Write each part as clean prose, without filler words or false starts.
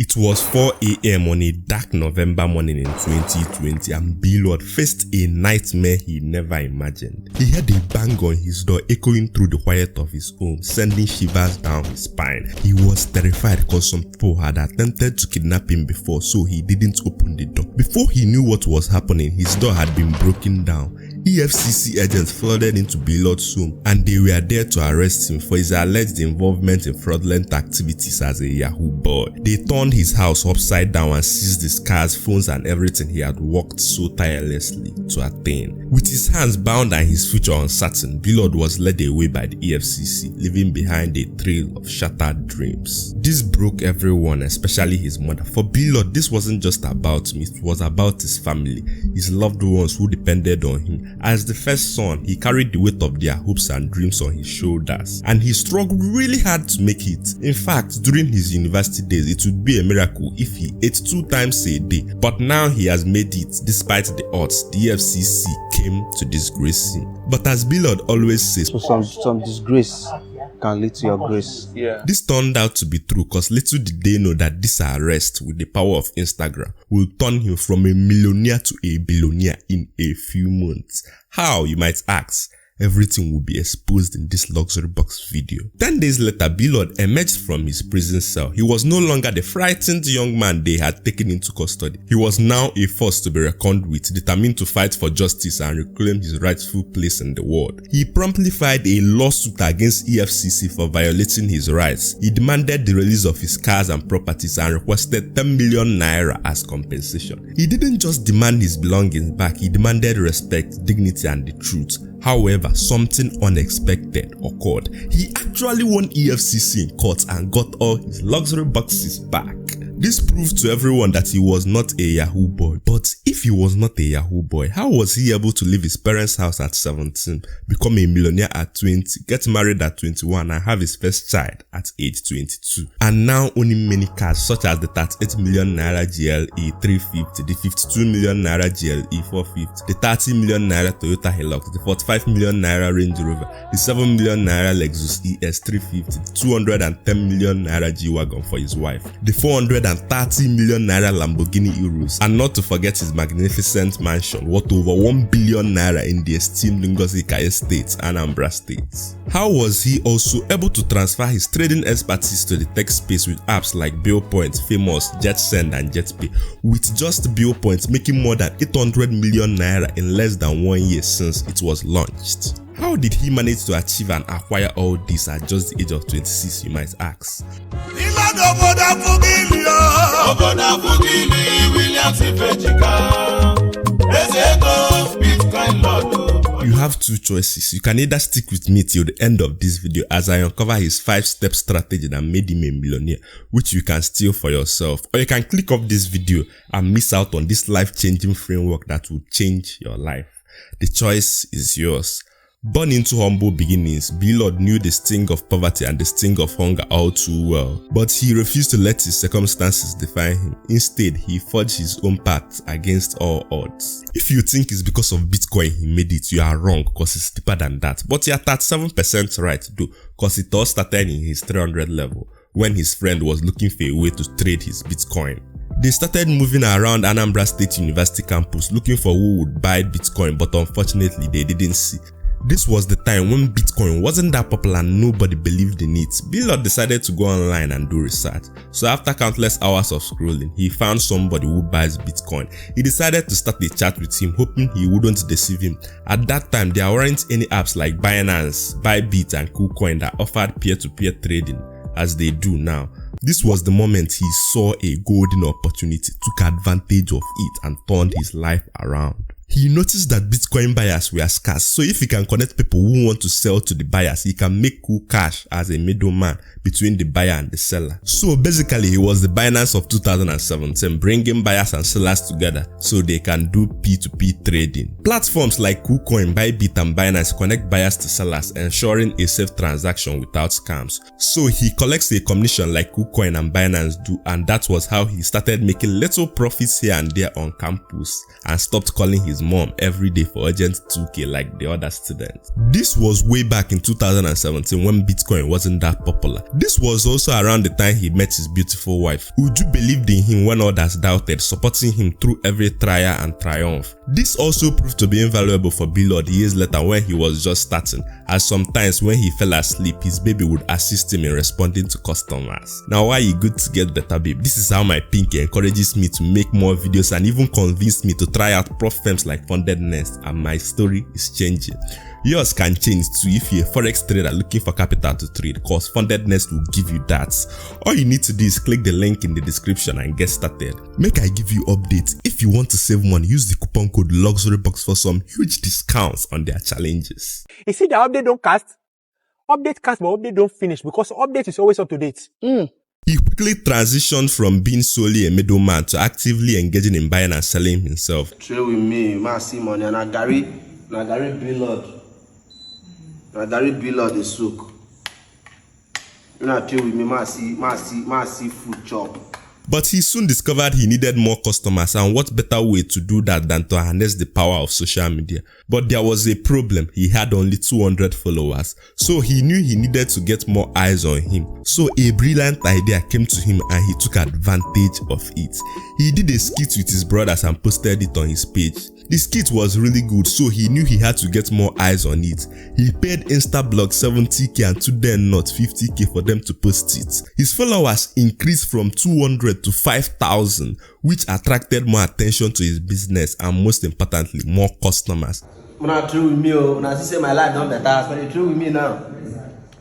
It was 4 a.m. on a dark November morning in 2020 and Blord faced a nightmare he never imagined. He heard a bang on his door echoing through the quiet of his home, sending shivers down his spine. He was terrified because some people had attempted to kidnap him before, so he didn't open the door. Before he knew what was happening, his door had been broken down. EFCC agents flooded into Blord's home and they were there to arrest him for his alleged involvement in fraudulent activities as a Yahoo boy. They turned his house upside down and seized his cars, phones and everything he had worked so tirelessly to attain. With his hands bound and his future uncertain, Blord was led away by the EFCC, leaving behind a trail of shattered dreams. This broke everyone, especially his mother. For Blord, this wasn't just about him, it was about his family, his loved ones who depended on him. As the first son, he carried the weight of their hopes and dreams on his shoulders, and he struggled really hard to make it. In fact, during his university days, it would be a miracle if he ate 2 times a day. But now he has made it. Despite the odds, the EFCC came to disgrace him. But as Blord always says, so some disgrace can lead to your grace. Yeah. This turned out to be true because little did they know that this arrest with the power of Instagram will turn him from a millionaire to a billionaire in a few months. How, you might ask? Everything will be exposed in this luxury box video. 10 days later, Blord emerged from his prison cell. He was no longer the frightened young man they had taken into custody. He was now a force to be reckoned with, determined to fight for justice and reclaim his rightful place in the world. He promptly filed a lawsuit against EFCC for violating his rights. He demanded the release of his cars and properties and requested 10 million naira as compensation. He didn't just demand his belongings back, he demanded respect, dignity and the truth. However, something unexpected occurred. He actually won EFCC in court and got all his luxury boxes back. This proved to everyone that he was not a Yahoo boy. But if he was not a Yahoo boy, how was he able to leave his parents' house at 17, become a millionaire at 20, get married at 21 and have his first child at age 22? And now owning many cars such as the 38 million naira GLE 350, the 52 million naira GLE 450, the 30 million naira Toyota Hilux, the 45 million naira Range Rover, the 7 million naira Lexus ES 350, the 210 million naira G-Wagon for his wife, the 430 million naira Lamborghini Urus, and not to forget his magnificent mansion worth over 1 billion naira in the esteemed Ngozika Estate, Anambra State. How was he also able to transfer his trading expertise to the tech space with apps like Billpoint, Famous, JetSend and JetPay, with just Billpoint making more than 800 million naira in less than 1 year since it was launched? How did he manage to achieve and acquire all this at just the age of 26, you might ask? You have 2 choices. You can either stick with me till the end of this video as I uncover his 5-step strategy that made him a millionaire, which you can steal for yourself, or you can click off this video and miss out on this life-changing framework that will change your life. The choice is yours. Born into humble beginnings, Blord knew the sting of poverty and the sting of hunger all too well, but he refused to let his circumstances define him. Instead, he forged his own path against all odds. If you think it's because of Bitcoin he made it, you are wrong because it's deeper than that. But you are 37% right though, because it all started in his 300 level when his friend was looking for a way to trade his Bitcoin. They started moving around Anambra State University campus looking for who would buy Bitcoin, but unfortunately they didn't see. This was the time when Bitcoin wasn't that popular and nobody believed in it. Blord decided to go online and do research. So after countless hours of scrolling, he found somebody who buys Bitcoin. He decided to start a chat with him, hoping he wouldn't deceive him. At that time, there weren't any apps like Binance, Bybit and KuCoin that offered peer-to-peer trading as they do now. This was the moment he saw a golden opportunity, took advantage of it and turned his life around. He noticed that Bitcoin buyers were scarce, so if he can connect people who want to sell to the buyers, he can make cool cash as a middleman between the buyer and the seller. So basically, he was the Binance of 2017, bringing buyers and sellers together so they can do P2P trading. Platforms like KuCoin, Bybit and Binance connect buyers to sellers, ensuring a safe transaction without scams. So he collects a commission like KuCoin and Binance do, and that was how he started making little profits here and there on campus and stopped calling his his mom every day for urgent 2K like the other students. This was way back in 2017 when Bitcoin wasn't that popular. This was also around the time he met his beautiful wife. Uju believed in him when others doubted, supporting him through every trial and triumph. This also proved to be invaluable for Blord years later when he was just starting, as sometimes when he fell asleep, his baby would assist him in responding to customers. Now why you good to get better, babe? This is how my pinky encourages me to make more videos and even convinced me to try out prof firms like FundedNext, and my story is changing. Yours can change too if you're a Forex trader looking for capital to trade, cause FundedNext will give you that. All you need to do is click the link in the description and get started. Make I give you updates. If you want to save money, use the coupon code LuxuryBox for some huge discounts on their challenges. You see the update don't cast? Update cast, but update don't finish because update is always up to date. He quickly transitioned from being solely a middleman to actively engaging in buying and selling himself. Trade with me, man, see money, and I Gary Blord. Gary Blord is soak. You know, trade with me, man, see food chop. But he soon discovered he needed more customers, and what better way to do that than to harness the power of social media. But there was a problem. He had only 200 followers, so he knew he needed to get more eyes on him. So a brilliant idea came to him and he took advantage of it. He did a skit with his brothers and posted it on his page. The skit was really good, so he knew he had to get more eyes on it. He paid Instablog 70k and FundedNext 50k for them to post it. His followers increased from 200 to 5,000, which attracted more attention to his business and most importantly, more customers. When I true with me, when I say my life done better, but they true with me now.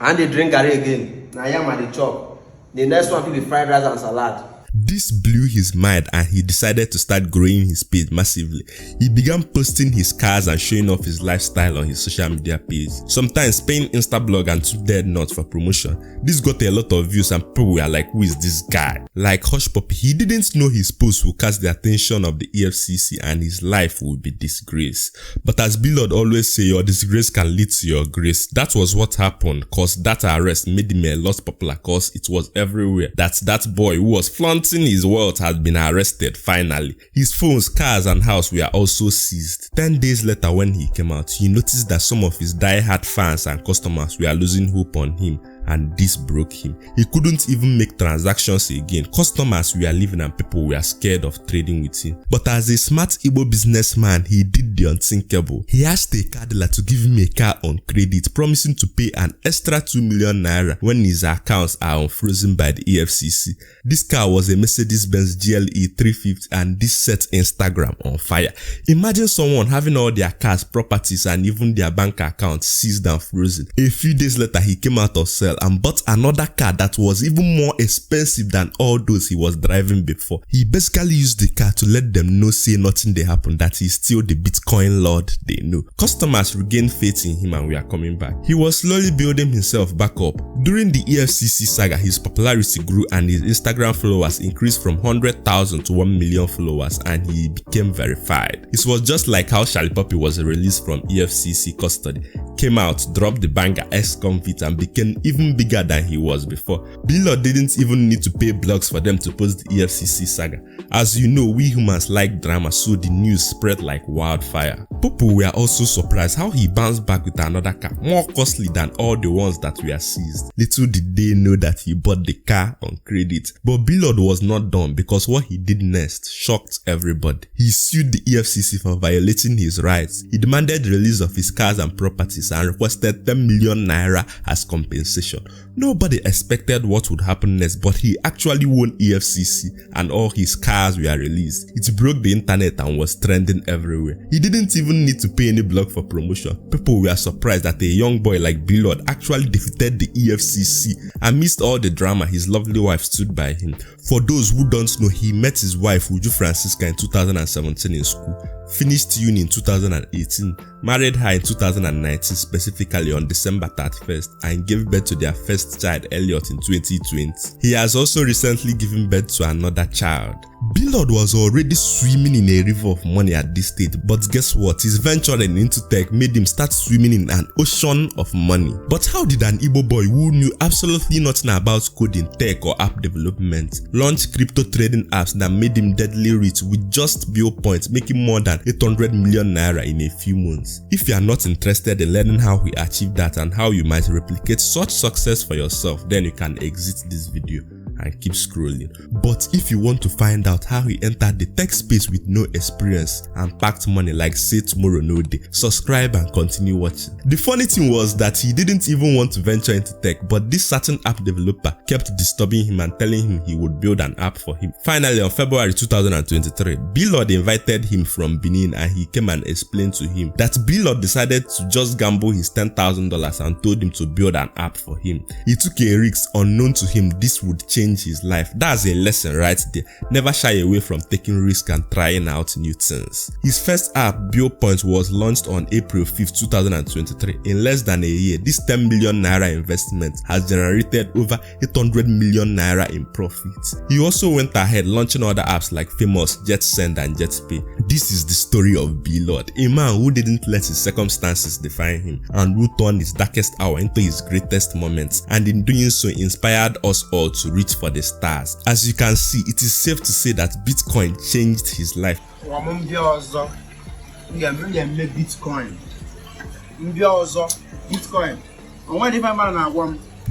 And they drink Gary again. Now I am at the chop. The next one will be fried rice and salad. This blew his mind and he decided to start growing his page massively. He began posting his cars and showing off his lifestyle on his social media page, sometimes paying Instablog and FundedNext for promotion. This got a lot of views and people were like, who is this guy? Like Hush Puppy, he didn't know his post would catch the attention of the EFCC and his life would be disgraced. But as Blord always say, your disgrace can lead to your grace. That was what happened, cause that arrest made him a lot popular, cause it was everywhere that boy who was flaunting his wealth had been arrested finally. His phones, cars and house were also seized. 10 days later when he came out, he noticed that some of his die-hard fans and customers were losing hope on him, and this broke him. He couldn't even make transactions again. Customers were leaving and people were scared of trading with him. But as a smart Igbo businessman, he did the unthinkable. He asked a car dealer to give him a car on credit, promising to pay an extra 2 million naira when his accounts are unfrozen by the EFCC. This car was a Mercedes-Benz GLE 350 and this set Instagram on fire. Imagine someone having all their cars, properties and even their bank accounts seized and frozen. A few days later, he came out of cell and bought another car that was even more expensive than all those he was driving before. He basically used the car to let them know, say nothing they happened, that he's still the Bitcoin lord they know. Customers regained faith in him and we are coming back. He was slowly building himself back up. During the EFCC saga, his popularity grew and his Instagram followers increased from 100,000 to 1 million followers and he became verified. It was just like how Charlie Puppy was released from EFCC custody, came out, dropped the banger ex-convict and became even bigger than he was before. Blord didn't even need to pay blogs for them to post the EFCC saga. As you know, we humans like drama, so the news spread like wildfire. People were also surprised how he bounced back with another car, more costly than all the ones that were seized. Little did they know that he bought the car on credit. But Blord was not done because what he did next shocked everybody. He sued the EFCC for violating his rights. He demanded release of his cars and properties and requested 10 million naira as compensation. Nobody expected what would happen next, but he actually won EFCC and all his cars were released. It broke the internet and was trending everywhere. He didn't even need to pay any blog for promotion. People were surprised that a young boy like Blord actually defeated the EFCC. Amidst all the drama, his lovely wife stood by him. For those who don't know, he met his wife Uju Francisca in 2017 in school, finished uni in 2018, married her in 2019, specifically on December 31st, and gave birth to their first child, Elliot, in 2020. He has also recently given birth to another child. Billord was already swimming in a river of money at this stage, but guess what? His venturing into tech made him start swimming in an ocean of money. But how did an Igbo boy who knew absolutely nothing about coding, tech or app development launch crypto trading apps that made him deadly rich with just bill points, making more than 800 million naira in a few months? If you are not interested in learning how he achieved that and how you might replicate such success for yourself, then you can exit this video and keep scrolling. But if you want to find out how he entered the tech space with no experience and packed money like say tomorrow no day, subscribe and continue watching. The funny thing was that he didn't even want to venture into tech, but this certain app developer kept disturbing him and telling him he would build an app for him. Finally, on February 2023, Billord invited him from Benin and he came and explained to him that Billord decided to just gamble his $10,000 and told him to build an app for him. He took a risk unknown to him this would change his life. That's a lesson right there. Never shy away from taking risks and trying out new things. His first app, Bill Point, was launched on April 5th, 2023. In less than a year, this 10 million naira investment has generated over 800 million naira in profits. He also went ahead launching other apps like Famous, JetSend and JetPay. This is the story of Billord, a man who didn't let his circumstances define him and who turned his darkest hour into his greatest moments, and in doing so inspired us all to reach for the stars. As you can see, it is safe to say that Bitcoin changed his life.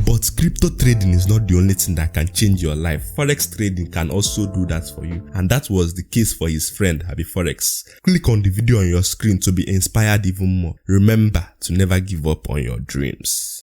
But crypto trading is not the only thing that can change your life. Forex trading can also do that for you, and that was the case for his friend Habbyforex. Click on the video on your screen to be inspired even more. Remember to never give up on your dreams.